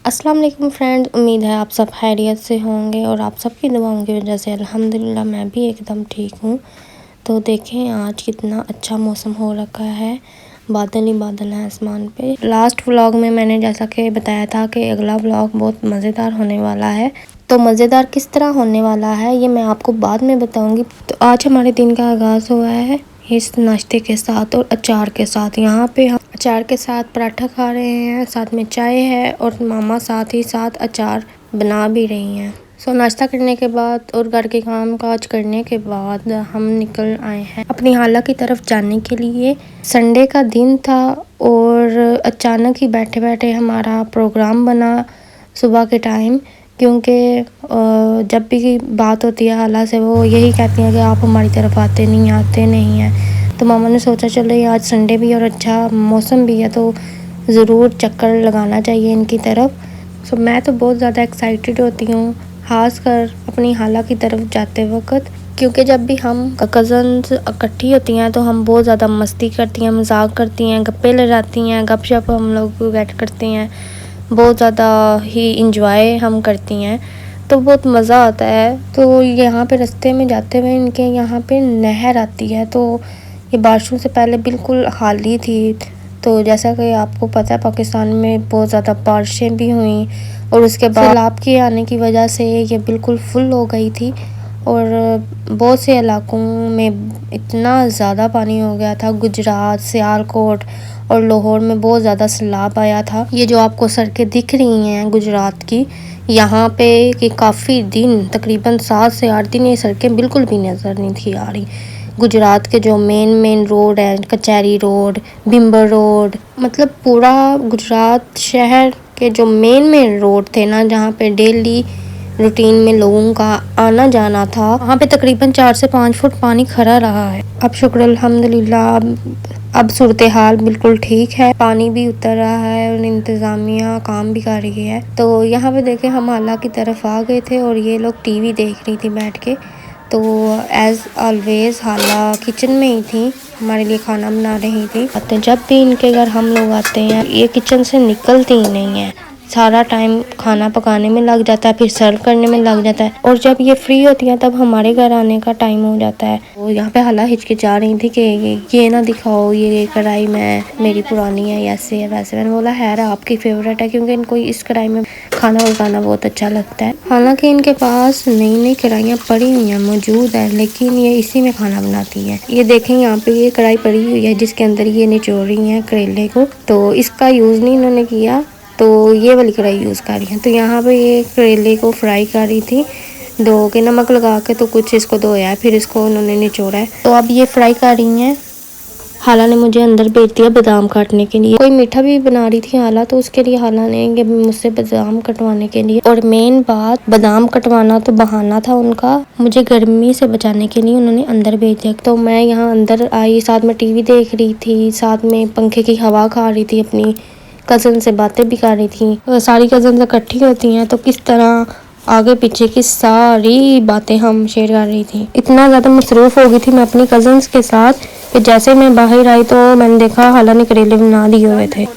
अस्सलाम वालेकुम फ्रेंड्स, उम्मीद है आप सब खैरियत से होंगे और आप सबकी दुआओं की वजह से अल्हम्दुलिल्लाह मैं भी एकदम ठीक हूँ। तो देखें आज कितना अच्छा मौसम हो रखा है, बादल ही बादल हैं आसमान पे। लास्ट व्लॉग में मैंने जैसा कि बताया था कि अगला व्लॉग बहुत मज़ेदार होने वाला है। तो मज़ेदार किस तरह होने वाला है ये मैं आपको बाद में बताऊँगी। तो आज हमारे दिन का आगाज़ हुआ है इस नाश्ते के साथ और अचार के साथ। यहाँ पे हम अचार के साथ पराठा खा रहे हैं, साथ में चाय है और मामा साथ ही साथ अचार बना भी रही हैं। सो नाश्ता करने के बाद और घर के काम काज करने के बाद हम निकल आए हैं अपनी खाला की तरफ जाने के लिए। संडे का दिन था और अचानक ही बैठे बैठे हमारा प्रोग्राम बना सुबह के टाइम, क्योंकि जब भी बात होती है खाला से वो यही कहती हैं कि आप हमारी तरफ आते नहीं हैं। तो मामा ने सोचा चलो आज संडे भी और अच्छा मौसम भी है तो ज़रूर चक्कर लगाना चाहिए इनकी तरफ। सो मैं तो बहुत ज़्यादा एक्साइटेड होती हूँ खास कर अपनी खाला की तरफ जाते वक्त, क्योंकि जब भी हम कज़न्स इकट्ठी होती हैं तो हम बहुत ज़्यादा मस्ती करती हैं, मजाक करती हैं, गप्पे लड़ाती हैं, गपशप हम लोग बैठ करते हैं, बहुत ज़्यादा ही इंजॉय हम करती हैं, तो बहुत मज़ा आता है। तो यहाँ पे रास्ते में जाते हुए इनके यहाँ पे नहर आती है, तो ये बारिशों से पहले बिल्कुल खाली थी। तो जैसा कि आपको पता है पाकिस्तान में बहुत ज़्यादा बारिशें भी हुई और उसके बाद सैलाब के आने की वजह से ये बिल्कुल फुल हो गई थी और बहुत से इलाकों में इतना ज़्यादा पानी हो गया था। गुजरात, सियालकोट और लाहौर में बहुत ज़्यादा सैलाब आया था। ये जो आपको सड़कें दिख रही हैं गुजरात की, यहाँ पे कि काफ़ी दिन तकरीबन 7 से 8 दिन ये सड़कें बिल्कुल भी नज़र नहीं थी आ रही। गुजरात के जो मेन रोड है, कचहरी रोड, बिम्बर रोड, मतलब पूरा गुजरात शहर के जो मेन रोड थे ना, जहाँ पे डेली रूटीन में लोगों का आना जाना था, वहाँ पे तकरीबन 4 से 5 फुट पानी खड़ा रहा है। अब शुक्र अल्हम्दुलिल्लाह अब सूरत हाल बिल्कुल ठीक है, पानी भी उतर रहा है और इंतज़ामिया काम भी कर रही है। तो यहाँ पे देखे हम खाला की तरफ आ गए थे और ये लोग टीवी देख रही थी बैठ के। तो एज़ ऑलवेज़ खाला किचन में ही थी, हमारे लिए खाना बना रही थी। जब भी इनके घर हम लोग आते हैं ये किचन से निकलती ही नहीं है, सारा टाइम खाना पकाने में लग जाता है, फिर सर्व करने में लग जाता है और जब ये फ्री होती हैं तब हमारे घर आने का टाइम हो जाता है। तो यहाँ पे खाला हिचकिचा रही थी कि ये ना दिखाओ, ये कढ़ाई में मेरी पुरानी है, ऐसे है वैसे। मैंने बोला है आपकी फेवरेट है, क्योंकि इनको इस कढ़ाई में खाना पकाना बहुत अच्छा लगता है। हालांकि इनके पास नई कढ़ाइयाँ पड़ी हुई हैं, मौजूद है, लेकिन ये इसी में खाना बनाती हैं। ये देखें यहाँ पे ये कढ़ाई पड़ी हुई है जिसके अंदर ये निचोड़ रही हैं करेले को, तो इसका यूज़ नहीं इन्होंने किया, तो ये वाली कढ़ाई यूज़ कर रही हैं। तो यहाँ पे ये करेले को फ्राई कर रही थी, धो के नमक लगा के, तो कुछ इसको धोया है फिर इसको उन्होंने निचोड़ा है। तो अब ये फ्राई कर रही हैं। खाला ने मुझे अंदर भेज दिया बादाम काटने के लिए, कोई मीठा भी बना रही थी खाला, तो उसके लिए खाला ने ये मुझसे बादाम कटवाने के लिए, और मेन बात बादाम कटवाना तो बहाना था उनका, मुझे गर्मी से बचाने के लिए उन्होंने अंदर भेज दिया। तो मैं यहाँ अंदर आई, साथ में टीवी देख रही थी, साथ में पंखे की हवा खा रही थी, अपनी कज़न से बातें भी कर रही थी। सारी कज़न इकट्ठी होती हैं तो किस तरह आगे पीछे की सारी बातें हम शेयर कर रही थी। इतना ज़्यादा मसरूफ़ हो गई थी मैं अपनी कज़न्स के साथ कि जैसे मैं बाहर आई तो मैंने देखा खाला ने करेले बना दिए हुए थे।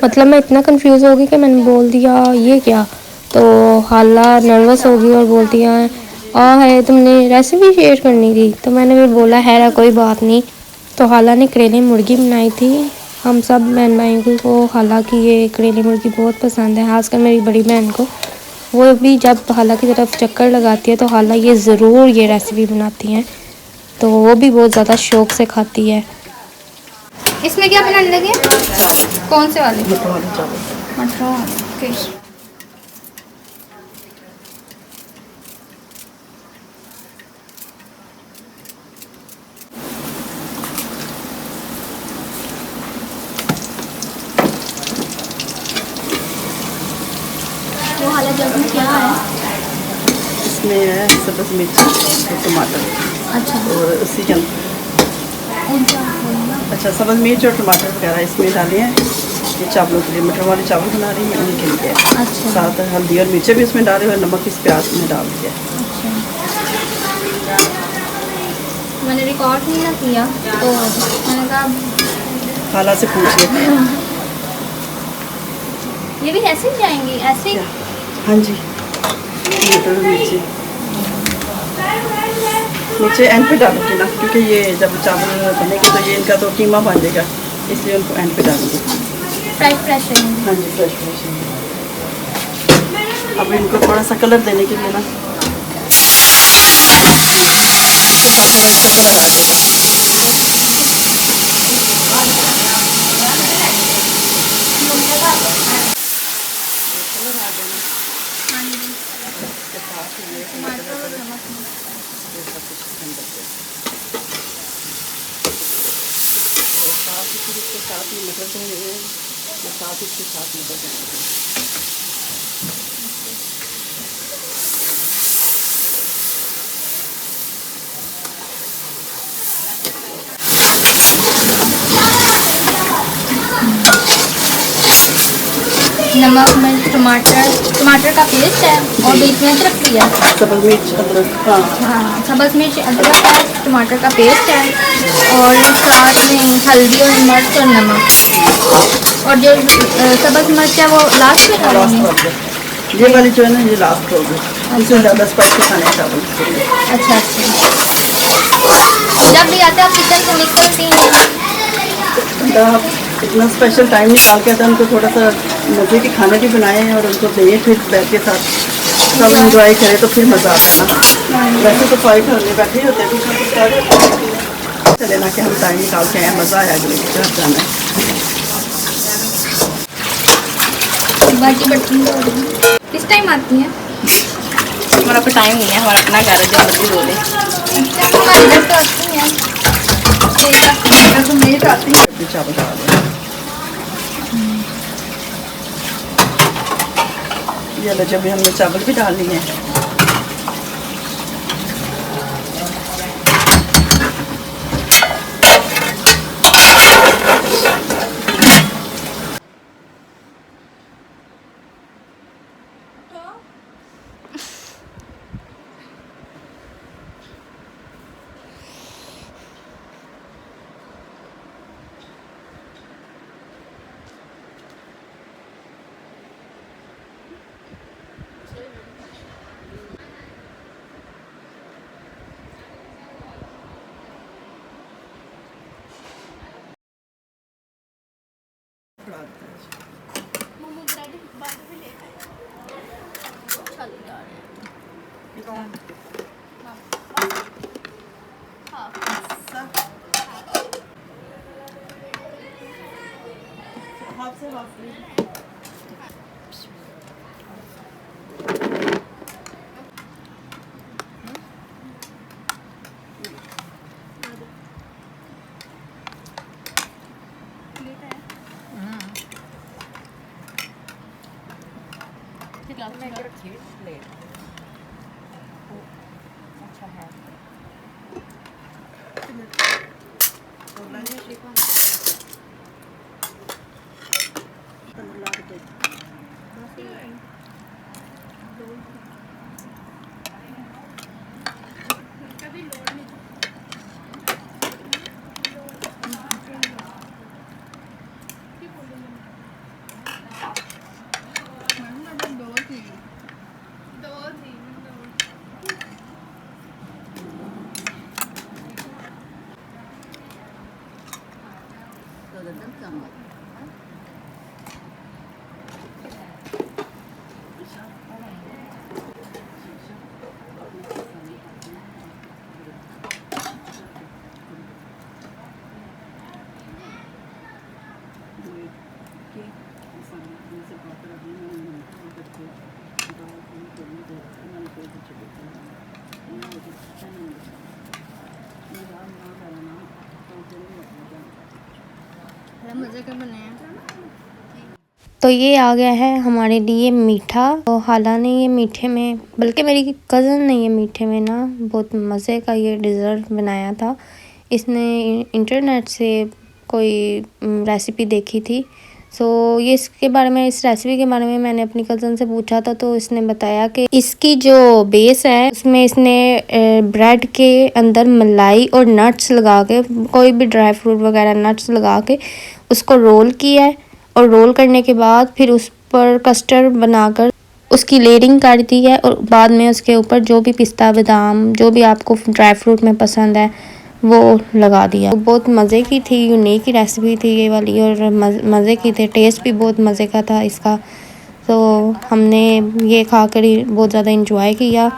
मतलब मैं इतना कंफ्यूज हो गई कि मैंने बोल दिया ये क्या, तो खाला नर्वस हो गई और बोलती है है तुमने रेसिपी शेयर करनी थी। तो मैंने भी बोला है कोई बात नहीं। तो खाला ने करेले मुर्गी बनाई थी। हम सब बहन भाइयों को खाला की ये करेले मुर्गी बहुत पसंद है, खासकर मेरी बड़ी बहन को। वो भी जब खाला की तरफ चक्कर लगाती है तो खाला ये ज़रूर ये रेसिपी बनाती हैं, तो वो भी बहुत ज़्यादा शौक़ से खाती है। इसमें क्या बनाने लगे? कौन से वाले? मटर वाले। वो हाल जल्दी क्या है? इसमें है सब्ज़ मिर्च और टमाटर। अच्छा, और उसी के अच्छा सब्ज़ मिर्च और टमाटर वगैरह इसमें डाले हैं। ये चावलों के लिए मटर वाले चावल बना रही है उनके लिए। अच्छा। साथ हल्दी और मिर्चें भी इसमें डाले और नमक इस प्याज में डाल दिया। अच्छा, मैंने रिकॉर्ड नहीं ना किया तो मैंने कहा खाला से पूछ लेते हैं। ये भी ऐसे ही जाएंगी, ऐसे ही? हाँ जी, मटर नीचे नीचे एंड पे डालूंगी ना, क्योंकि ये जब चावल बनेंगे तो ये इनका तो कीमा बन जाएगा, इसलिए उनको एंड पे डालूंगी। फ्रेश फ्रेश रहेंगे। हाँ जी, फ्रेश फ्रेश। अब इनको थोड़ा सा कलर देने के लिए ना, इसके साथ ही मटर देंगे, साथ ही इसके साथ मटर देंगे। नमक, मिर्च, टमाटर का पेस्ट है और बीच में अदरक भी है। सब्ज़ मिर्च, अदरक, हाँ हाँ, सब्ज़ मिर्च, अदरक है, टमाटर का पेस्ट है और साथ में हल्दी और मिर्च और नमक। और जो सब्ज़ मिर्च है वो लास्ट में डालेंगे। ये वाली जो है ना, ये लास्ट होगी, इसमें ज़्यादा स्पाइसी खाने चावल। अच्छा अच्छा। जब भी आते हैं आप किचन से निकलती हैं? आप इतना स्पेशल टाइम निकाल के आता, उनको थोड़ा सा मज़े के खाने भी बनाए हैं और उनको दें फिर बैठ के साथ सब इंजॉय करें तो फिर मज़ा आता है ना। वैसे तो फाइट होने बैठे ही होते हैं, कुछ ना कुछ कर चले ना कि हम टाइम निकाल के आए, मज़ा आया अगले के घर जाना है। बाकी बर्तन किस टाइम आती हैं? हमारा कोई टाइम नहीं है, हमारा अपना घर है, जो मर्जी बोले। अच्छा, हमारे घर तो आती हैं, तो मेरे तो आती हैं। चावल खा लें। ये लो, जब हमने चावल भी डाल लिए हैं। अच्छा है। मज़े के बने हैं। तो ये आ गया है हमारे लिए मीठा। तो हाला ने ये मीठे में, बल्कि मेरी कज़न ने ये मीठे में ना बहुत मज़े का ये डिज़र्ट बनाया था। इसने इंटरनेट से कोई रेसिपी देखी थी। सो ये इसके बारे में, इस रेसिपी के बारे में मैंने अपनी कज़न से पूछा था, तो इसने बताया कि इसकी जो बेस है उसमें इसने ब्रेड के अंदर मलाई और नट्स लगा के, कोई भी ड्राई फ्रूट वगैरह नट्स लगा के उसको रोल किया है और रोल करने के बाद फिर उस पर कस्टर्ड बनाकर उसकी लेयरिंग कर दी है और बाद में उसके ऊपर जो भी पिस्ता बादाम जो भी आपको ड्राई फ्रूट में पसंद है वो लगा दिया। तो बहुत मज़े की थी, यूनिक रेसिपी थी ये वाली और मज़े की थी, टेस्ट भी बहुत मज़े का था इसका। तो हमने ये खाकर ही बहुत ज़्यादा इंजॉय किया।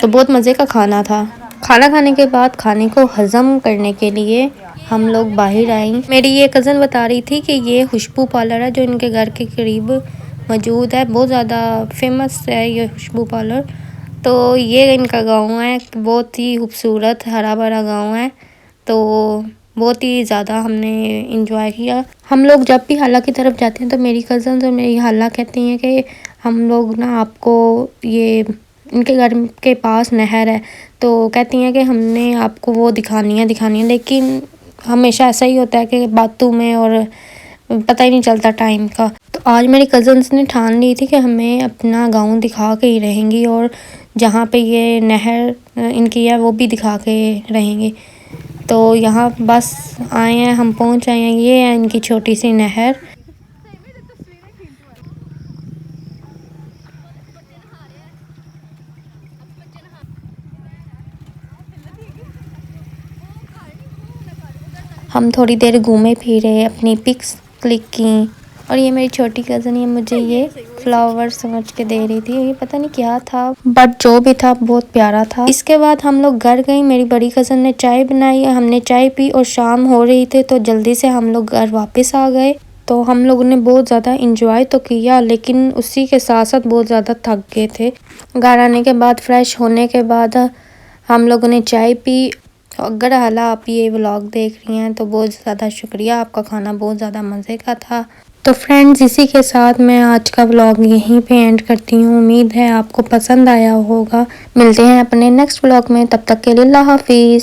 तो बहुत मज़े का खाना था। खाना खाने के बाद खाने को हज़म करने के लिए हम लोग बाहर आए। मेरी ये कज़न बता रही थी कि ये खुशबू पार्लर है जो इनके घर के करीब मौजूद है, बहुत ज़्यादा फेमस है ये खुशबू पार्लर। तो ये इनका गांव है, बहुत ही खूबसूरत हरा भरा गांव है। तो बहुत ही ज़्यादा हमने इंजॉय किया। हम लोग जब भी हाला की तरफ जाते हैं तो मेरी कज़न्स और मेरी हाला कहती हैं कि हम लोग ना आपको ये इनके घर के पास नहर है तो कहती हैं कि हमने आपको वो दिखानी है, लेकिन हमेशा ऐसा ही होता है कि बातों में और पता ही नहीं चलता टाइम का। तो आज मेरी कज़न्स ने ठान ली थी कि हमें अपना गांव दिखा के ही रहेंगी और जहाँ पे ये नहर इनकी है वो भी दिखा के रहेंगी। तो यहाँ बस आए हैं, हम पहुँच आए हैं, ये है इनकी छोटी सी नहर। हम थोड़ी देर घूमे फिरे, अपनी पिक्स क्लिक की और ये मेरी छोटी कज़न ये मुझे ये फ्लावर समझ के दे रही थी, ये पता नहीं क्या था बट जो भी था बहुत प्यारा था। इसके बाद हम लोग घर गए, मेरी बड़ी कज़न ने चाय बनाई, हमने चाय पी और शाम हो रही थी तो जल्दी से हम लोग घर वापस आ गए। तो हम लोगों ने बहुत ज़्यादा इंजॉय तो किया लेकिन उसी के साथ साथ बहुत ज़्यादा थक गए थे। घर आने के बाद फ्रेश होने के बाद हम लोगों ने चाय पी। अगर हाला आप ये व्लॉग देख रही हैं तो बहुत ज़्यादा शुक्रिया, आपका खाना बहुत ज़्यादा मज़े का था। तो फ्रेंड्स इसी के साथ मैं आज का व्लॉग यहीं पे एंड करती हूँ। उम्मीद है आपको पसंद आया होगा। मिलते हैं अपने नेक्स्ट व्लॉग में, तब तक के लिए अल्लाह हाफिज़।